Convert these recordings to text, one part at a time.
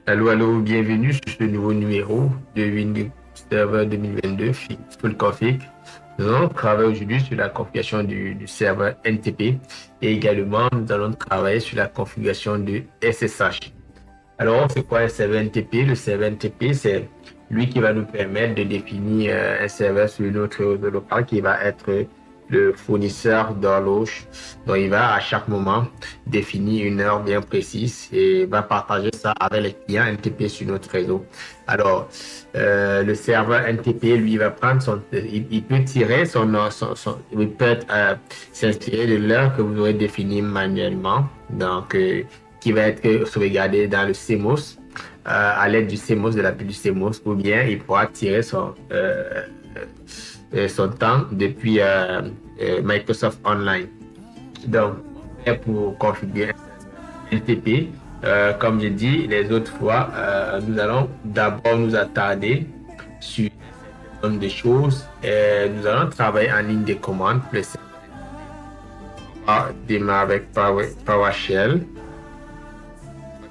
Allô, allô, bienvenue sur ce nouveau numéro de Windows Server 2022 Full Config. Nous allons travailler aujourd'hui sur la configuration du serveur NTP et également nous allons travailler sur la configuration du SSH. Alors, c'est quoi un serveur NTP? Le serveur NTP, c'est lui qui va nous permettre de définir un serveur sur notre réseau local qui va être le fournisseur d'horloge. Donc, il va à chaque moment définir une heure bien précise et va partager ça avec les clients NTP sur notre réseau. Alors, le serveur NTP, lui, va prendre il peut tirer il peut s'inspirer de l'heure que vous aurez définie manuellement. Donc, qui va être sauvegardé dans le CMOS à l'aide du CMOS, de l'appli du CMOS, ou bien il pourra tirer son temps depuis Microsoft Online. Donc, pour configurer NTP, comme je dis les autres fois, nous allons d'abord nous attarder sur un certain nombre de choses. Nous allons travailler en ligne de commande. On va démarrer avec PowerShell.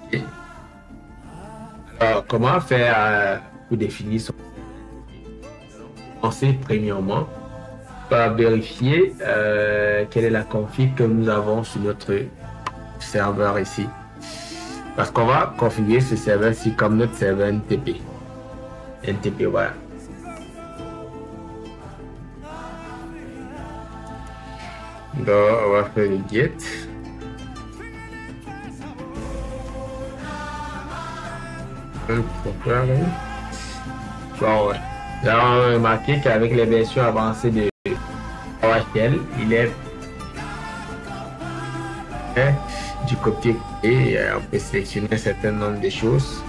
Okay. Alors, comment faire pour définir son commencer premièrement par vérifier quelle est la config que nous avons sur notre serveur ici. Parce qu'on va configurer ce serveur-ci comme notre serveur NTP. NTP, voilà. Donc, on va faire le get. Bon, ouais. Là, on a remarqué qu'avec les versions avancées de PowerShell, il est du copier et on peut sélectionner un certain nombre de choses.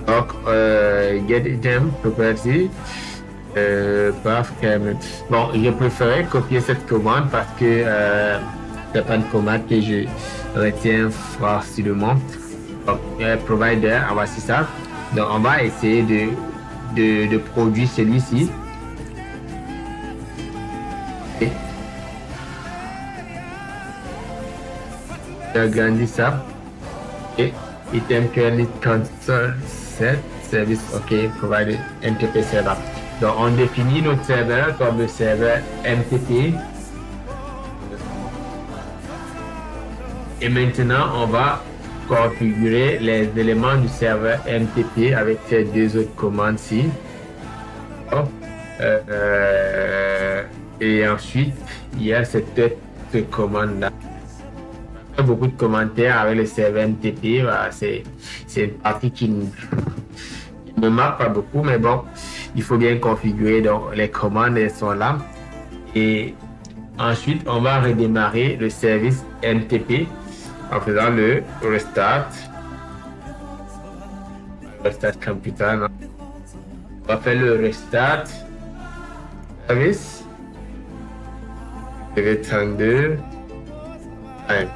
Donc, get item property. Bon, je préférais copier cette commande parce que c'est pas une commande que je retiens facilement. Provider, voici ça. Donc, on va essayer de produire celui-ci. J'agrandis ça. Et item currently console set service, ok, provider NTP server. Donc, on définit notre serveur comme le serveur NTP. Et maintenant, on va configurer les éléments du serveur NTP avec ces deux autres commandes-ci. Et ensuite, il y a cette commande-là. Beaucoup de commentaires avec le serveur NTP. Voilà, c'est une partie qui ne me marque pas beaucoup, mais bon, il faut bien configurer. Donc, les commandes, elles sont là. Et ensuite, on va redémarrer le service NTP en faisant le restart computer. Non? On va faire le restart service. TV32. Ouais.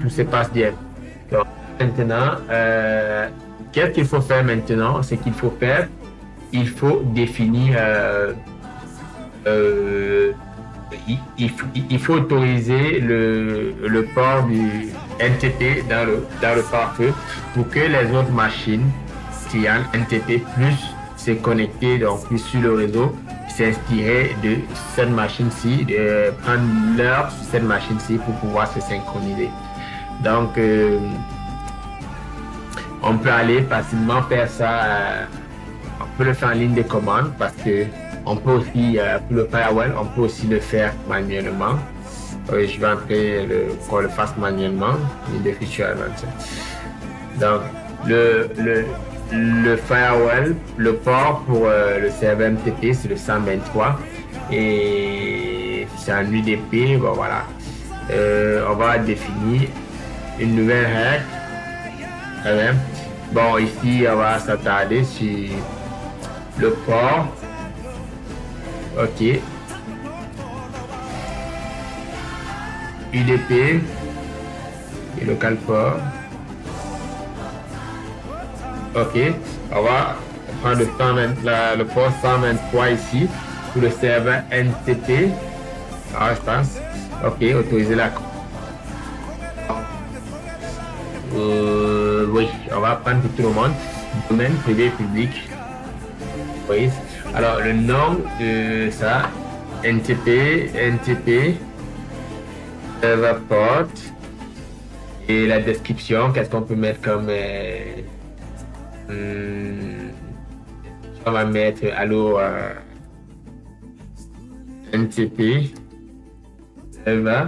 Tout se passe bien. Donc, maintenant, qu'est-ce qu'il faut faire maintenant? C'est qu'il faut faire, il faut définir, il faut autoriser le port du NTP dans le pare-feu pour que les autres machines clients NTP puissent se connecter donc plus sur le réseau, s'inspirer de cette machine-ci, de prendre l'heure sur cette machine-ci pour pouvoir se synchroniser. Donc, on peut aller facilement faire ça. On peut le faire en ligne de commande parce que on peut aussi, pour le firewall, on peut aussi le faire manuellement. Je vais entrer qu'on le fasse manuellement. In the future advanced. Donc, le firewall, le port pour le serveur MTP, c'est le 123 et c'est un UDP. Bon, voilà. On va définir une nouvelle règle. Bon, ici, on va s'attarder sur le port. OK. UDP et local port. OK. On va prendre le port 123 ici. pour le serveur NTP. Ah, je pense. OK, autoriser la. Oui, on va prendre pour tout le monde. Domaine privé public. Oui. Alors, le nom de ça, NTP, server port. Et la description, qu'est-ce qu'on peut mettre comme. Hmm, on va mettre allô NTP server.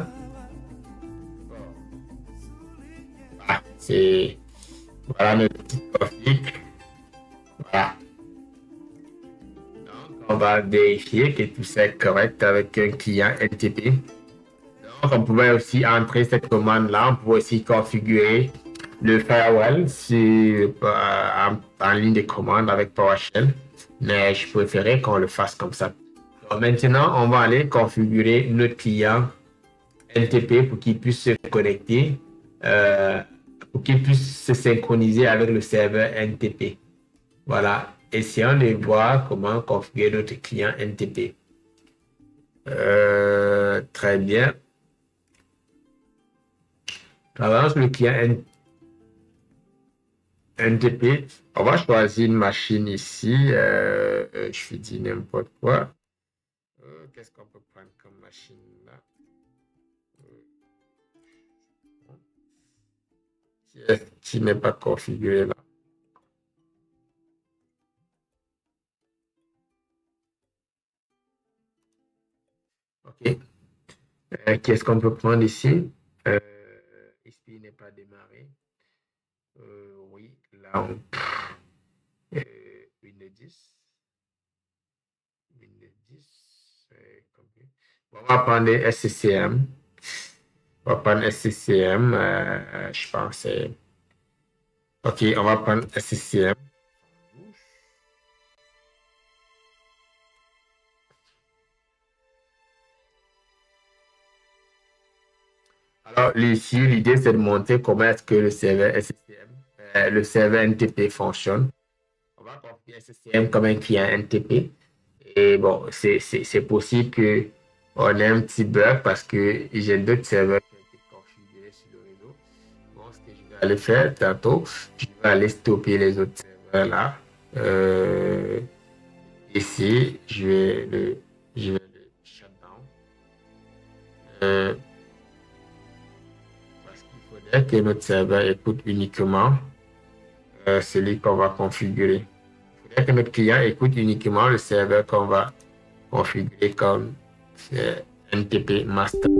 Ah, c'est. Voilà notre petit config. Voilà. Donc, on va vérifier que tout ça est correct avec un client NTP. Donc, on pouvait aussi entrer cette commande-là. On pouvait aussi configurer le firewall en ligne de commande avec PowerShell. Mais je préférais qu'on le fasse comme ça. Donc, maintenant, on va aller configurer notre client NTP pour qu'il puisse se connecter, pour qu'il puisse se synchroniser avec le serveur NTP. Voilà. Essayons de voir comment configurer notre client NTP. Très bien. Travaillons sur le client NTP. On va choisir une machine ici. Je vais dire n'importe quoi. Qu'est-ce qu'on peut prendre comme machine là? Qui n'est pas configuré là? OK. Qu'est-ce qu'on peut prendre ici? Ici n'est pas démarré. Oui, là on. Windows 10. Windows 10. Bon, on va prendre SCCM. On va prendre SCCM. Je pense. OK, on va prendre SCCM. Alors, ici, l'idée, c'est de montrer comment est-ce que le serveur SCCM, le serveur NTP fonctionne. On va configurer SCCM comme un client NTP. Et bon, c'est possible qu'on ait un petit bug parce que j'ai d'autres serveurs qui ont été configurés sur le réseau. Bon, ce que je vais aller faire tantôt, je vais aller stopper les autres serveurs là. Ici, je vais le shutdown. Parce qu'il faudrait que notre serveur écoute uniquement celui qu'on va configurer. Il faudrait que notre client écoute uniquement le serveur qu'on va configurer comme NTP master.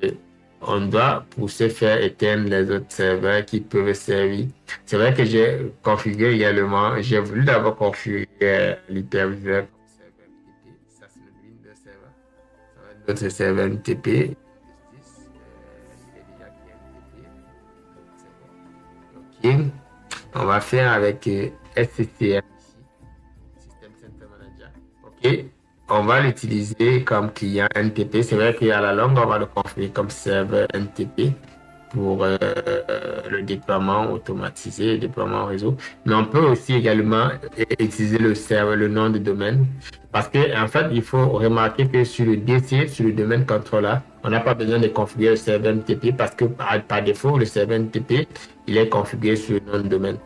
Et on doit, pour ce faire, éteindre les autres serveurs qui peuvent servir. C'est vrai que j'ai configuré également, j'ai voulu d'abord configurer l'hyperviseur comme serveur NTP. Ça, c'est le Windows serveur. Ça va être notre serveur NTP. Il est déjà créé NTP. OK. On va faire avec SCCM ici, System Center Manager. OK. On va l'utiliser comme client NTP. C'est vrai qu'à la longue, on va le configurer comme serveur NTP pour le déploiement automatisé, le déploiement réseau. Mais on peut aussi également utiliser le serveur, le nom de domaine. Parce que en fait, il faut remarquer que sur le DC, sur le domaine controller, on n'a pas besoin de configurer le serveur NTP parce que par défaut, le serveur NTP, il est configuré sur le nom de domaine,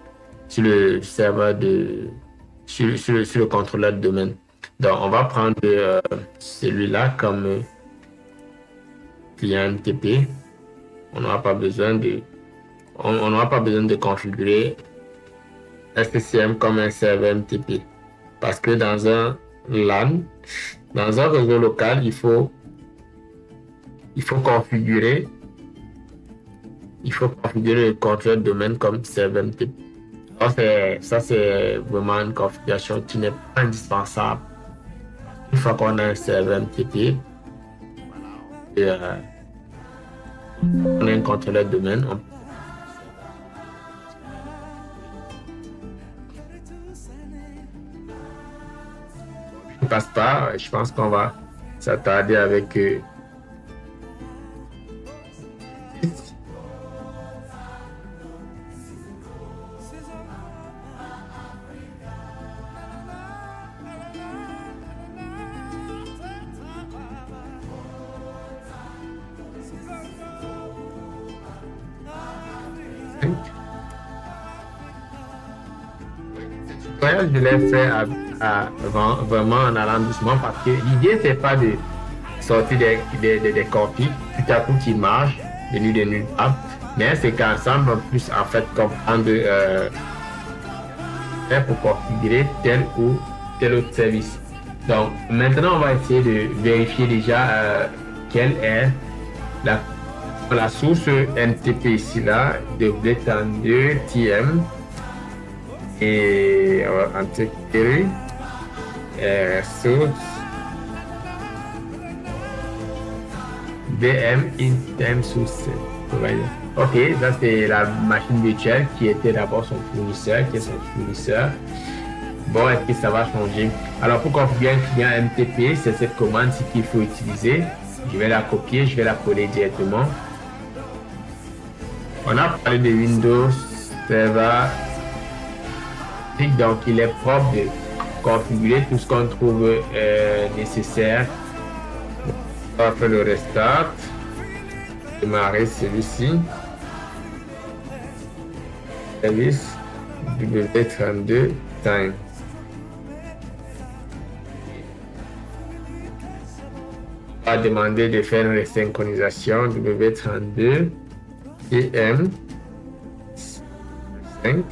sur le serveur sur le contrôleur de domaine. Donc, on va prendre celui-là comme client NTP. On n'aura pas besoin de configurer SCCM comme un serveur NTP. Parce que dans un LAN, dans un réseau local, il faut configurer le contrôleur de domaine comme serveur NTP. Alors, ça, c'est vraiment une configuration qui n'est pas indispensable. Une fois qu'on a un serveur NTP, on a un contrôleur de domaine. On ne passe pas. Je pense qu'on va s'attarder avec ça, je l'ai fait vraiment en allant doucement parce que l'idée, c'est pas de sortir des configs tout à coup qui marchent, venus de nulle part, mais c'est qu'ensemble, on puisse en fait comprendre pour configurer tel ou tel autre service. Donc, maintenant, on va essayer de vérifier déjà quelle est la source NTP ici, là, W32 TM. Et on va intégrer source VM in time source provider. Ok, ça c'est la machine virtuelle qui était d'abord son fournisseur, qui est son fournisseur. Bon, est-ce que ça va changer? Alors, pour configurer un client MTP, c'est cette commande-ci qu'il faut utiliser. Je vais la copier, je vais la coller directement. On a parlé de Windows Server. Donc, il est propre de configurer tout ce qu'on trouve nécessaire. On va faire le restart. Démarrer celui-ci. Service W32 time. On va demander de faire une synchronisation W32 TM 5.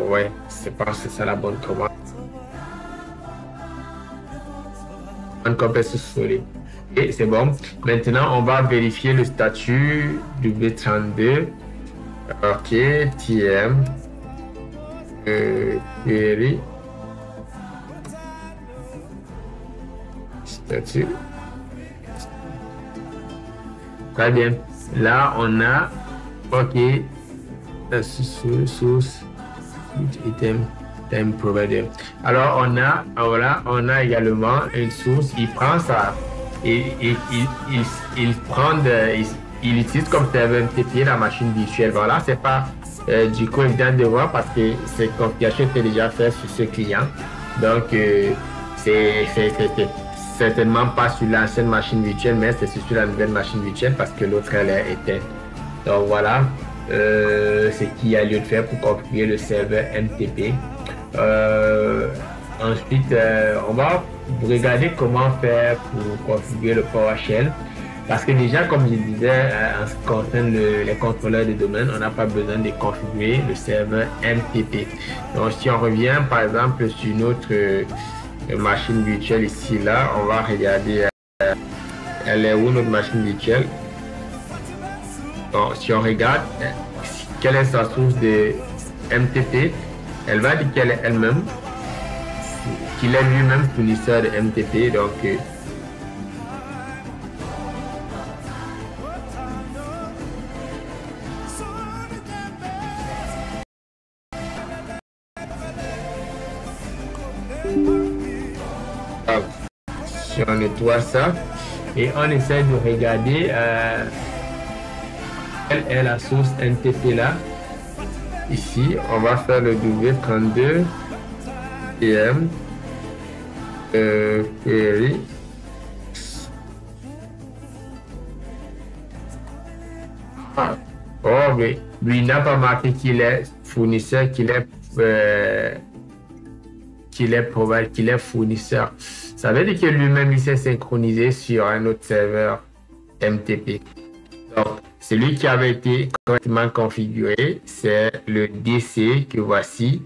Ouais, c'est pas c'est ça la bonne commande. Et c'est bon. Maintenant, on va vérifier le statut du W32. Ok, TM. Query. Statut. Très bien. Là, on a. Ok. Source. Item. Time provider. Alors, on a également une source. Il prend ça et il prend il utilise comme serveur MTP la machine virtuelle. Voilà, c'est pas du coup évident de voir parce que cette configuration était déjà faite sur ce client. Donc, c'est certainement pas sur l'ancienne machine virtuelle, mais c'est sur la nouvelle machine virtuelle parce que l'autre elle est éteinte. Donc voilà ce qu'il y a lieu de faire pour configurer le serveur MTP. Ensuite, on va regarder comment faire pour configurer le PowerShell. Parce que déjà, comme je disais, en ce qui concerne les contrôleurs de domaine, on n'a pas besoin de configurer le serveur MTP. Donc, si on revient, par exemple, sur notre machine virtuelle ici, là, on va regarder elle est où notre machine virtuelle. Donc, si on regarde quelle est sa source de MTP, elle va dire qu'elle est elle-même, qu'il est lui-même fournisseur de MTP. Donc, si on nettoie ça et on essaie de regarder quelle est la source NTP là. Ici, on va faire le W32 TM query. Oh oui, lui n'a pas marqué qu'il est fournisseur, qu'il est fournisseur. Ça veut dire que lui-même il s'est synchronisé sur un autre serveur MTP. Donc, celui qui avait été correctement configuré, c'est le DC que voici.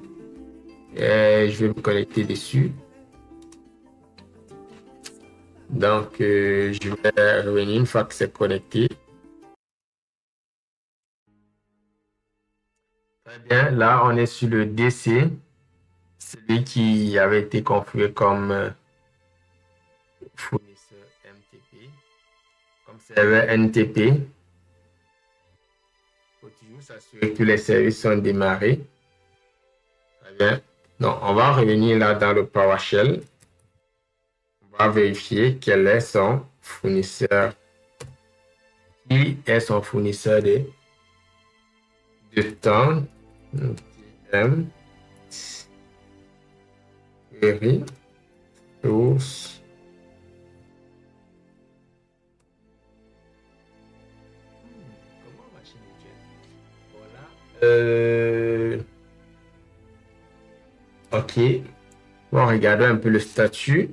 Je vais me connecter dessus. Donc, je vais revenir une fois que c'est connecté. Très bien, là, on est sur le DC, celui qui avait été configuré comme fournisseur MTP, comme serveur NTP. Il faut toujours s'assurer que les services sont démarrés. Très bien. Donc, on va revenir là dans le PowerShell. On va vérifier quel est son fournisseur. Qui est son fournisseur de temps? TM, query, source. Comment machine Euh, ok. Bon, regardons un peu le statut.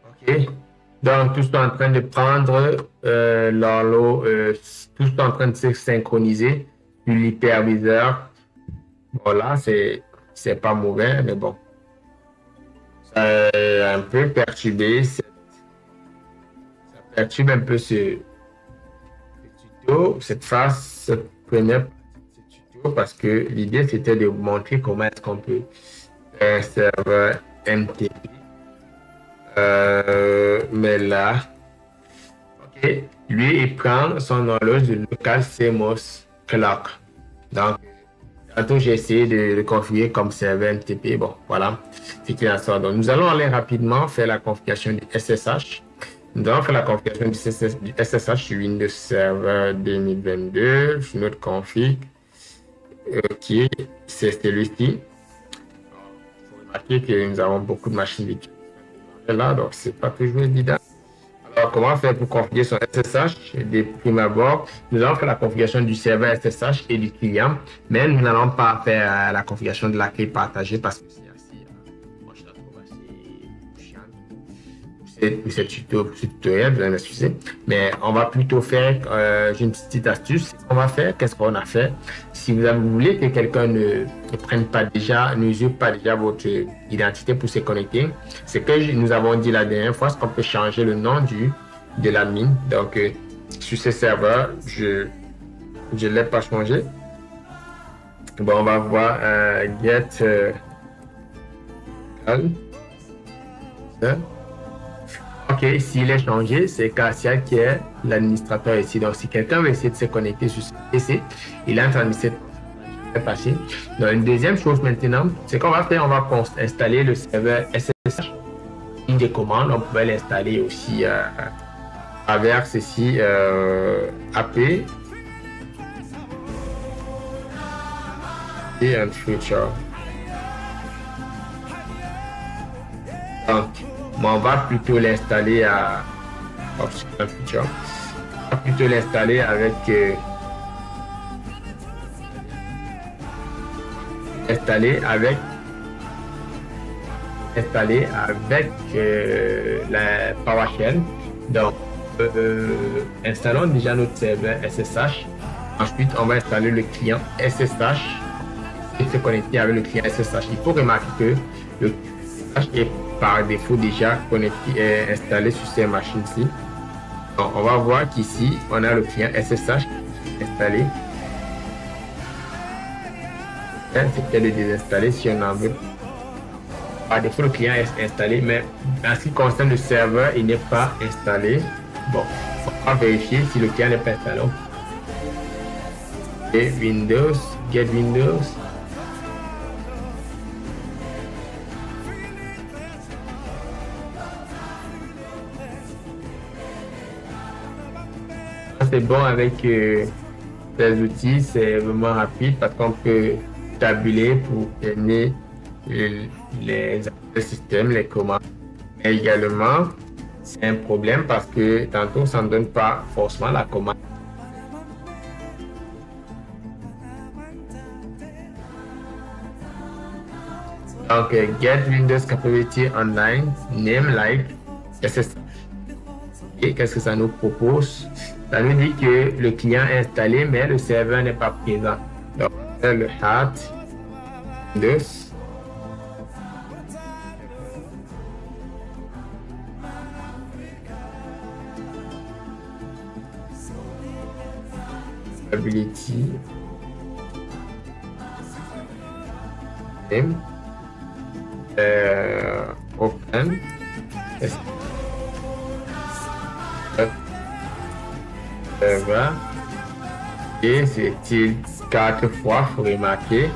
Ok. Donc, tout est en train de prendre leur lot, tout est en train de se synchroniser sur l'hyperviseur. Bon, là, c'est pas mauvais, mais bon. Ça a un peu perturbé, ça perturbe un peu ce tuto, cette phase, cette première partie de ce tuto, parce que l'idée, c'était de vous montrer comment est-ce qu'on peut faire un serveur MTP. Mais là, ok, lui, il prend son horloge de local CMOS clock. Donc, tantôt, j'ai essayé de le configurer comme serveur MTP. Bon, voilà, c'est qu'il en sort. Donc, nous allons aller rapidement faire la configuration du SSH. Nous allons faire la configuration du SSH sur Windows Server 2022, sur notre config, qui c'est celui-ci. Il faut remarquer que nous avons beaucoup de machines virtuelles là, donc c'est pas toujours évident. Alors, comment faire pour configurer son SSH? De prime abord, nous allons faire la configuration du serveur SSH et du client, mais nous n'allons pas faire la configuration de la clé partagée parce que c'est assez, moi je la trouve assez chiant. Pour ce tutoriel, vous allez m'excuser, mais on va plutôt faire, j'ai une petite astuce. On va faire, qu'est-ce qu'on a fait? Si vous voulez que quelqu'un ne prenne pas déjà, n'usurpe pas déjà votre identité pour se connecter, c'est que nous avons dit la dernière fois, c'est qu'on peut changer le nom de l'admin. Donc, sur ce serveur, je ne l'ai pas changé. Bon, on va voir get ok, s'il est changé, c'est Cassia qui est l'administrateur ici. Donc, si quelqu'un veut essayer de se connecter sur ce PC, il est en train de se passer. Donc, une deuxième chose maintenant, c'est qu'on va faire, on va installer le serveur SSH. Une des commandes, on pouvait l'installer aussi avec ceci AP et un future. Donc, on va plutôt l'installer à optional feature. On va plutôt l'installer avec la PowerShell. Donc, installons déjà notre serveur SSH. Ensuite, on va installer le client SSH et se connecter avec le client SSH. Il faut remarquer que le SSH est par défaut déjà connecté, installé sur ces machines-ci. Donc, on va voir qu'ici, on a le client SSH installé. C'était de désinstaller si on en veut. Par défaut, le client est installé, mais en ce qui concerne le serveur, il n'est pas installé. Bon, on va vérifier si le client n'est pas installé. Et Windows, get Windows. C'est bon avec ces outils, c'est vraiment rapide parce qu'on peut tabuler pour donner les systèmes, les commandes. Mais également, c'est un problème parce que tantôt, ça ne donne pas forcément la commande. Donc, get Windows Capability Online, name like SSH. Et qu'est-ce que ça nous propose? Ça nous dit que le client est installé, mais le serveur n'est pas présent. Donc, le hat Windows. Ability. Name. Open. Serveur. Et c'est-il 4 fois, il faut remarquer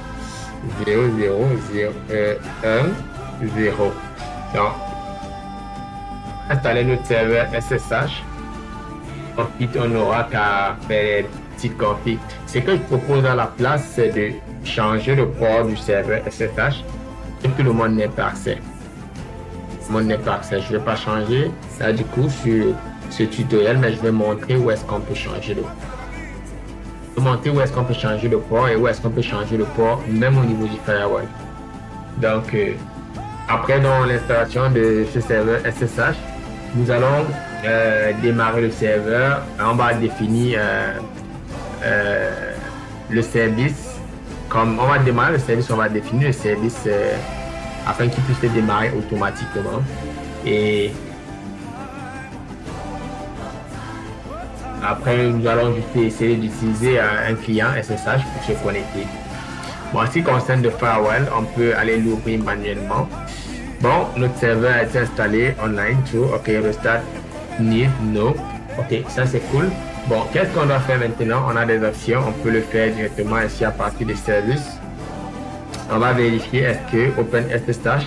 0, 0, 0, 1, 0. Donc, installer notre serveur SSH. Ensuite, on n'aura qu'à faire des petits configs. Ce que je propose à la place, c'est de changer le port du serveur SSH et tout le monde n'ait pas accès. mon network access. Je ne vais pas changer là du coup sur ce tutoriel, mais je vais montrer où est-ce qu'on peut changer le port. Je vais montrer où est-ce qu'on peut changer le port et où est-ce qu'on peut changer le port même au niveau du firewall. Donc, après l'installation de ce serveur SSH, nous allons démarrer le serveur. On va définir le service. Comme on va démarrer le service, on va définir le service afin qu'il puisse démarrer automatiquement. Et après, nous allons juste essayer d'utiliser un client SSH pour se connecter. Bon, en ce qui concerne le firewall, on peut aller l'ouvrir manuellement. Bon, notre serveur a été installé online, true. OK, restart, need, no. OK, ça c'est cool. Bon, qu'est-ce qu'on doit faire maintenant? On a des options, on peut le faire directement ici à partir des services. On va vérifier est-ce que OpenSSH,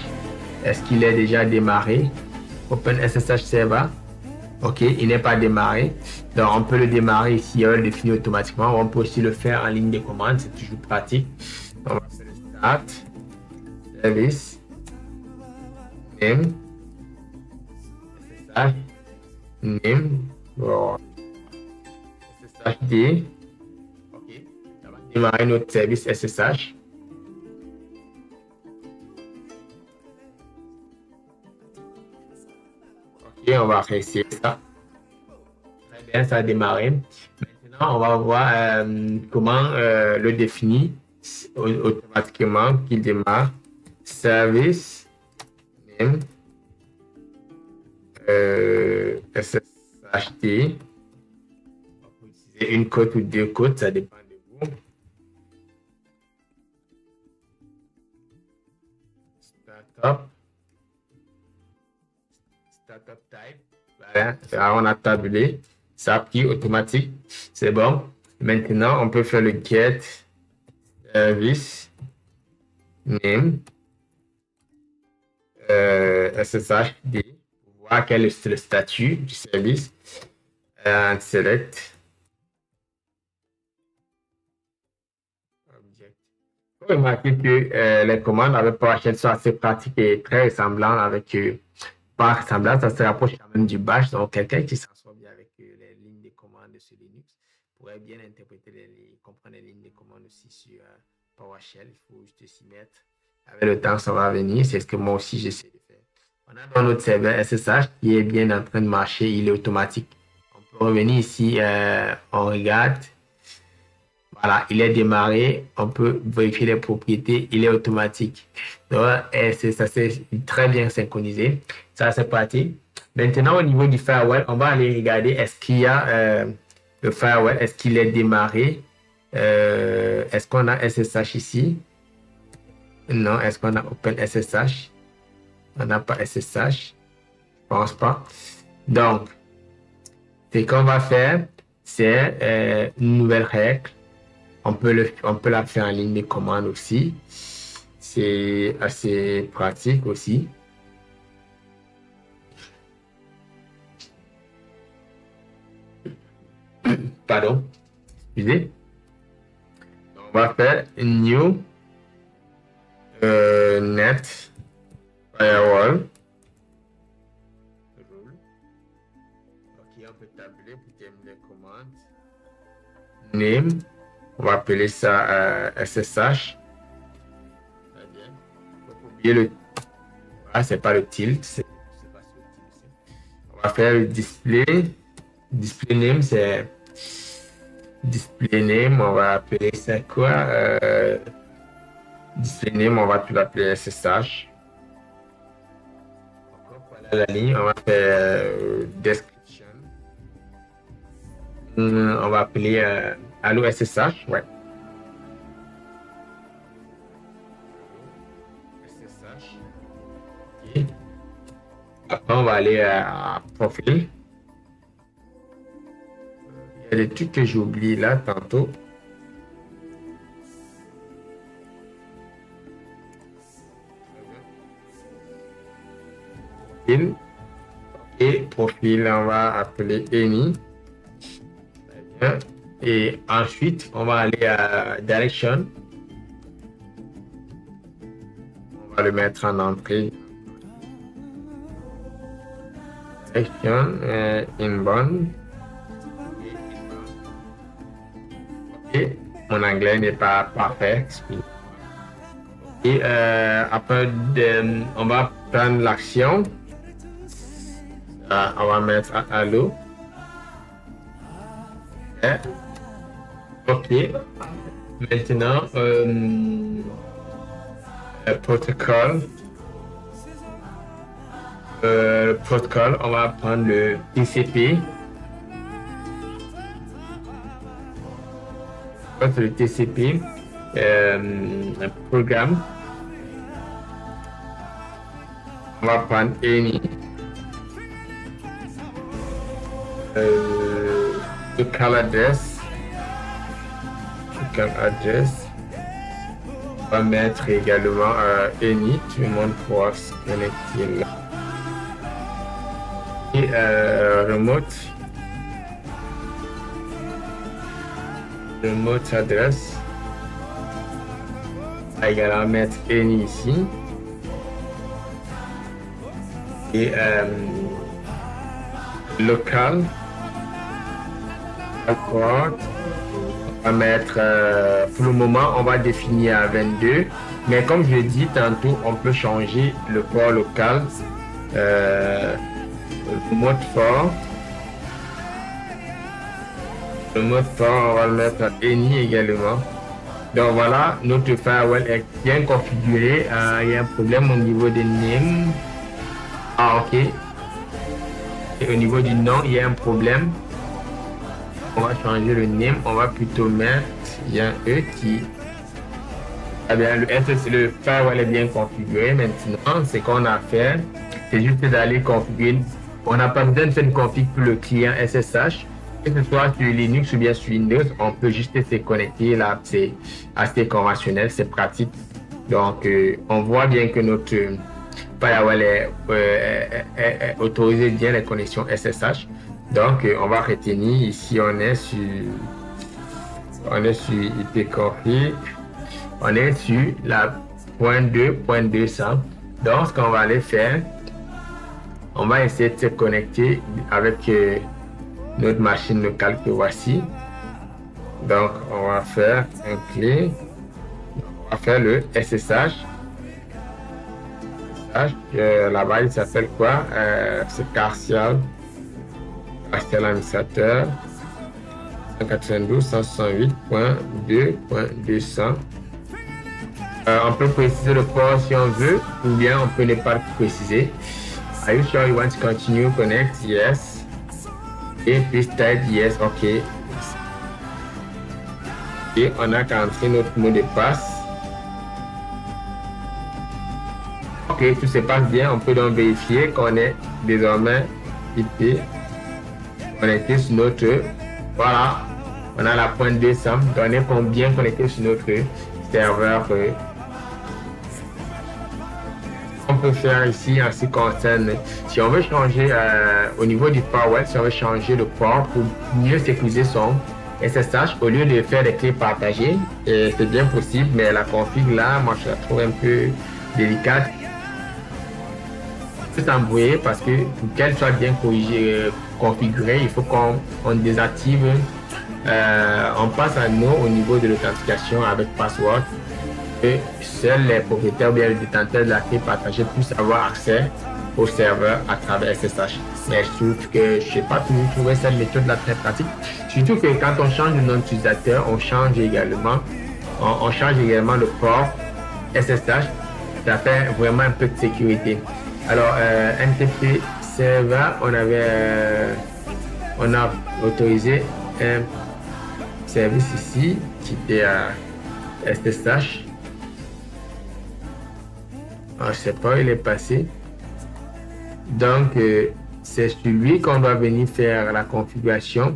est-ce qu'il est déjà démarré? OpenSSH Server, OK, il n'est pas démarré. Donc, on peut le démarrer ici, on le définit automatiquement. On peut aussi le faire en ligne de commande, c'est toujours pratique. On va faire le start, service, name, SSH, name, bon. SSHD, OK, ça va démarrer notre service SSH. OK, on va réessayer ça. Très bien, ça a démarré. Maintenant, on va voir comment le définir automatiquement qu'il démarre. Service, name, SSHD. Une code ou deux codes, ça dépend de vous. Startup type. Voilà, là, on a tabulé. Ça a pris automatique. C'est bon. Maintenant, on peut faire le get service name SSHD pour voir quel est le statut du service. Select. Il faut remarquer que les commandes avec PowerShell sont assez pratiques et très ressemblantes avec par ressemblance, ça se rapproche quand même du bash. Donc, quelqu'un qui s'en sort bien avec les lignes de commande sur Linux pourrait bien interpréter comprendre les lignes de commande aussi sur PowerShell. Il faut juste s'y mettre. Avec le temps, ça va venir. C'est ce que moi aussi, j'essaie de faire. On a dans notre serveur SSH qui est bien en train de marcher. Il est automatique. On peut revenir ici. On regarde. Voilà, il est démarré. On peut vérifier les propriétés. Il est automatique. Donc, ça c'est très bien synchronisé. Ça, c'est pratique. Maintenant, au niveau du firewall, on va aller regarder est-ce qu'il y a le firewall, est-ce qu'il est démarré? Est-ce qu'on a SSH ici? Non. Est-ce qu'on a OpenSSH? On n'a pas SSH. Je pense pas. Donc, ce qu'on va faire, c'est une nouvelle règle. On peut la faire en ligne de commande aussi. C'est assez pratique aussi. Pardon. Excusez. On va faire new net firewall. Ok, on peut tabuler pour terminer les commandes. Name. On va appeler ça SSH. Très bien. Faut oublier le. Ah, c'est pas le tilt. C'est pas sur le tilt. On va faire le display. Display name, c'est. Display name, on va appeler ça quoi? Display name, on va tout l'appeler SSH. Voilà la ligne, on va faire description. On va appeler allo SSH, ouais. SSH. Okay. Après, on va aller à profil. Il y a des trucs que j'ai oubliés là tantôt. Profil. Et profil, on va appeler any. Très bien. Et ensuite, on va aller à direction. On va le mettre en entrée. Action inbound. Et mon anglais n'est pas parfait. Et après, on va prendre l'action. On va mettre allô. OK. Maintenant, protocole. Protocole, on va prendre le TCP. Le TCP, un programme. On va prendre any. Local address. Local address. On va mettre également any. Tout le monde pourra se connecter là. Et remote. Remote address. On va également mettre any ici. Et local. D'accord. On va mettre, pour le moment, on va définir à 22. Mais comme je l'ai dit tantôt, on peut changer le port local. Le mode fort. Le mode fort, on va le mettre à any également. Donc voilà, notre firewall est bien configuré. Il y a un problème au niveau des names. Ah, ok. Et au niveau du nom, il y a un problème. On va changer le name. On va plutôt mettre, il y a un E qui... Eh bien, le firewall est bien configuré. Maintenant, ce qu'on a à faire, c'est juste d'aller configurer. On n'a pas besoin de faire une config pour le client SSH. Que ce soit sur Linux ou bien sur Windows, on peut juste se connecter là. C'est assez conventionnel, c'est pratique. Donc, on voit bien que notre firewall est autorisé bien les connexions SSH. Donc, on va retenir ici, on est sur ipconfig, on est sur la .2.200. Donc, ce qu'on va aller faire, on va essayer de se connecter avec notre machine locale que voici. Donc, on va faire un clé. On va faire le SSH. Là-bas, il s'appelle quoi? C'est Partial administrateur 192.168.2.200. On peut préciser le port si on veut, ou bien on peut ne pas le préciser. Are you sure you want to continue? Connect? Yes. Et please type yes. OK. Et on a qu'à entrer notre mot de passe. OK, tout se passe bien. On peut donc vérifier qu'on est désormais IP connecté sur notre... Voilà. On a la pointe 200. On est bien connecté sur notre serveur. On peut faire ici en ce qui concerne, si on veut changer au niveau du firewall, si on veut changer le port pour mieux sécuriser son SSH au lieu de faire des clés partagées, c'est bien possible, mais la config là, moi je la trouve un peu délicate. On peut s'embrouiller parce que pour qu'elle soit bien configurée, il faut qu'on désactive, on passe à nous au niveau de l'authentification avec password. Que seuls les propriétaires ou bien les détenteurs de la clé partagée puissent avoir accès au serveur à travers SSH. Mais je trouve que je sais pas toujours trouver cette méthode là très pratique. Surtout que quand on change le nom d'utilisateur, on change également le port SSH. Ça fait vraiment un peu de sécurité. Alors NTP server, on a autorisé un service ici qui était à SSH. Je ne sais pas où il est passé. Donc, c'est sur lui qu'on doit venir faire la configuration.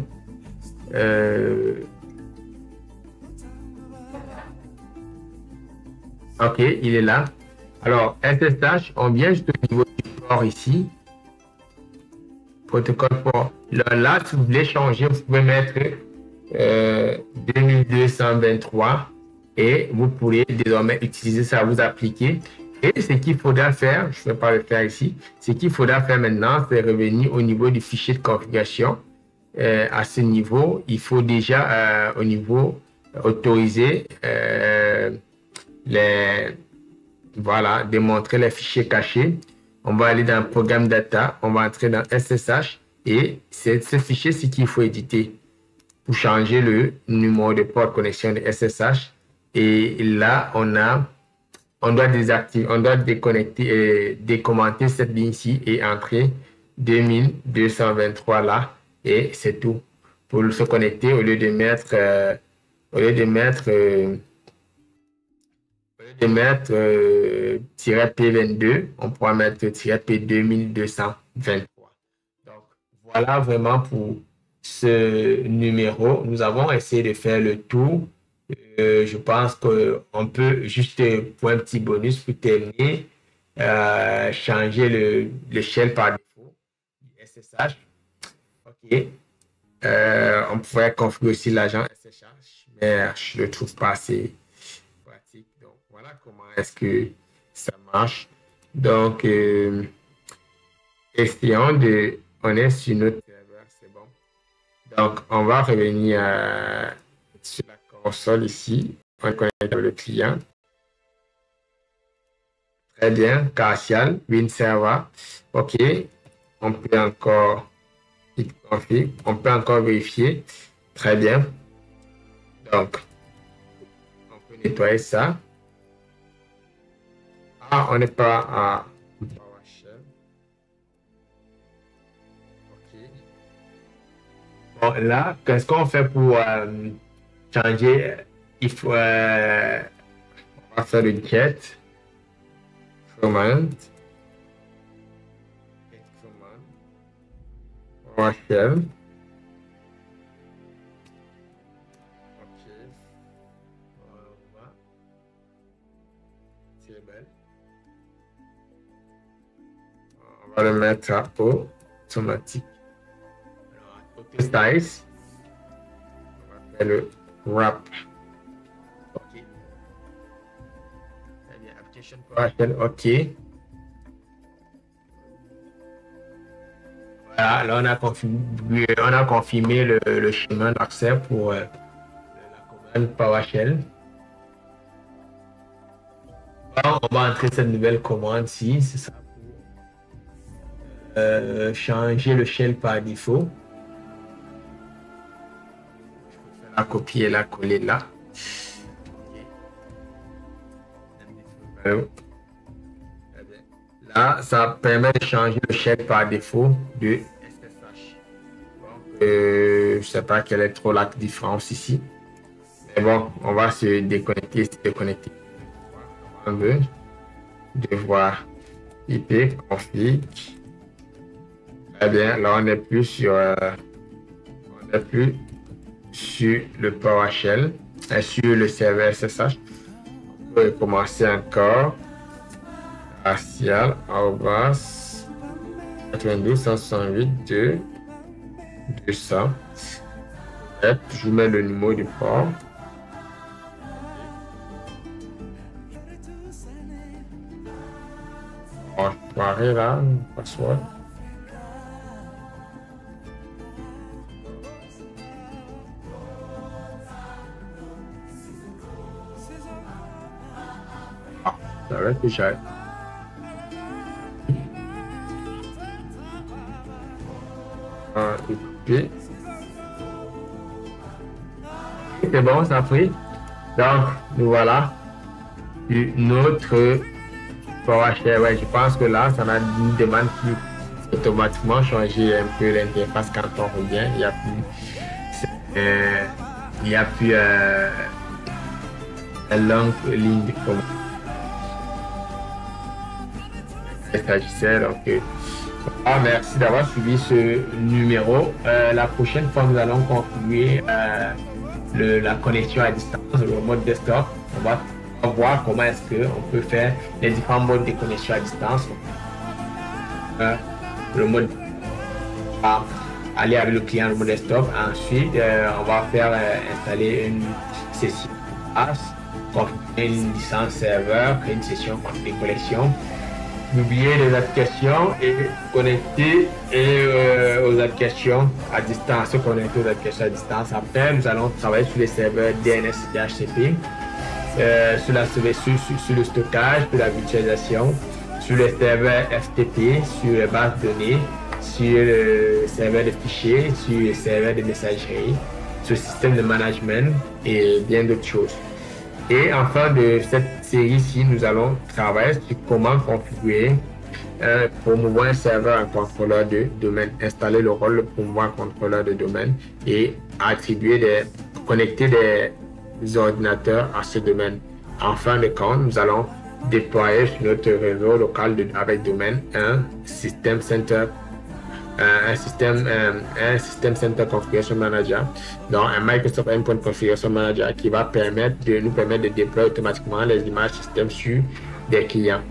OK, il est là. Alors, SSH, on vient juste au niveau du port ici. Protocole port. Là, si vous voulez changer, vous pouvez mettre 2223 et vous pourrez désormais utiliser ça, vous appliquer. Et ce qu'il faudra faire, je ne vais pas le faire ici, ce qu'il faudra faire maintenant, c'est revenir au niveau du fichier de configuration. À ce niveau, il faut déjà au niveau autoriser les, voilà, démontrer les fichiers cachés. On va aller dans Programme Data, on va entrer dans SSH et c'est ce fichier, ce qu'il faut éditer pour changer le numéro de port de connexion de SSH. Et là, on doit désactiver, on doit déconnecter et décommenter cette ligne ici et entrer 2223 là et c'est tout. Pour se connecter, au lieu de mettre, au lieu de mettre -P22, on pourra mettre -P2223. Donc, voilà vraiment pour ce numéro. Nous avons essayé de faire le tour. Je pense qu'on peut juste, pour un petit bonus, pour terminer, changer le shell par défaut, SSH. OK. On pourrait configurer aussi l'agent SSH, mais je ne le trouve pas assez pratique. Donc, voilà comment est-ce que ça marche. Donc, essayons de... On est sur notre serveur, c'est bon. Donc, on va revenir sur la console ici. On connecte avec le client. Très bien. Partial, WinServer. OK. On peut encore... On peut encore vérifier. Très bien. Donc, on peut nettoyer ça. Ah, on n'est pas à PowerShell. OK. Bon, là, qu'est-ce qu'on fait pour changer? Il faut, on va faire le get command. PowerShell. OK. Voilà. C'est belle. On va le mettre à automatique. Alors, auto styles. On va faire le wrap. OK. Très bien. Application PowerShell. OK. Voilà, là, on a confirmé le chemin d'accès pour la commande PowerShell. Alors, on va entrer cette nouvelle commande-ci. C'est ça pour changer le shell par défaut. Je peux faire la copier et la coller là. Okay. Là, ça permet de changer le shell par défaut de SSH. Donc, je ne sais pas quelle est trop la différence ici. Mais bon, on va se déconnecter, On veut devoir IP config. Très bien, là on n'est plus sur le PowerShell, sur le serveur SSH. On peut commencer encore. Partial, 92.168.200. Je mets le numéro du port. On va comparer là, password. Ah, ça va être déjà. C'est bon, ça fait. Donc, nous voilà. Notre PowerShell, ouais, je pense que là, ça nous demande plus automatiquement changer un peu l'interface quand on revient. Il n'y a plus une longue ligne de commande. Il s'agissait donc. Merci d'avoir suivi ce numéro. La prochaine fois, nous allons configurer la connexion à distance, le mode desktop. On va voir comment est-ce qu'on peut faire les différents modes de connexion à distance. Le mode aller avec le client, le mode desktop. Ensuite, on va faire installer une session configurer une licence serveur, créer une session de collection, publier les applications et connecter aux applications à distance, se connecter aux applications à distance. Après, nous allons travailler sur les serveurs DNS et DHCP, sur le stockage, sur la virtualisation, sur les serveurs FTP, sur les bases de données, sur le serveur de fichiers, sur les serveurs de messagerie, sur le système de management et bien d'autres choses. Et enfin, de cette série-ci, nous allons travailler sur comment configurer promouvoir un serveur en contrôleur de domaine, installer le rôle de promouvoir contrôleur de domaine et connecter des ordinateurs à ce domaine. En fin de compte, nous allons déployer sur notre réseau local avec domaine un système center Center Configuration Manager, donc un Microsoft Endpoint Configuration Manager qui va nous permettre de déployer automatiquement les images système sur des clients.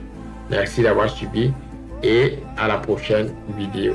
Merci d'avoir suivi et à la prochaine vidéo.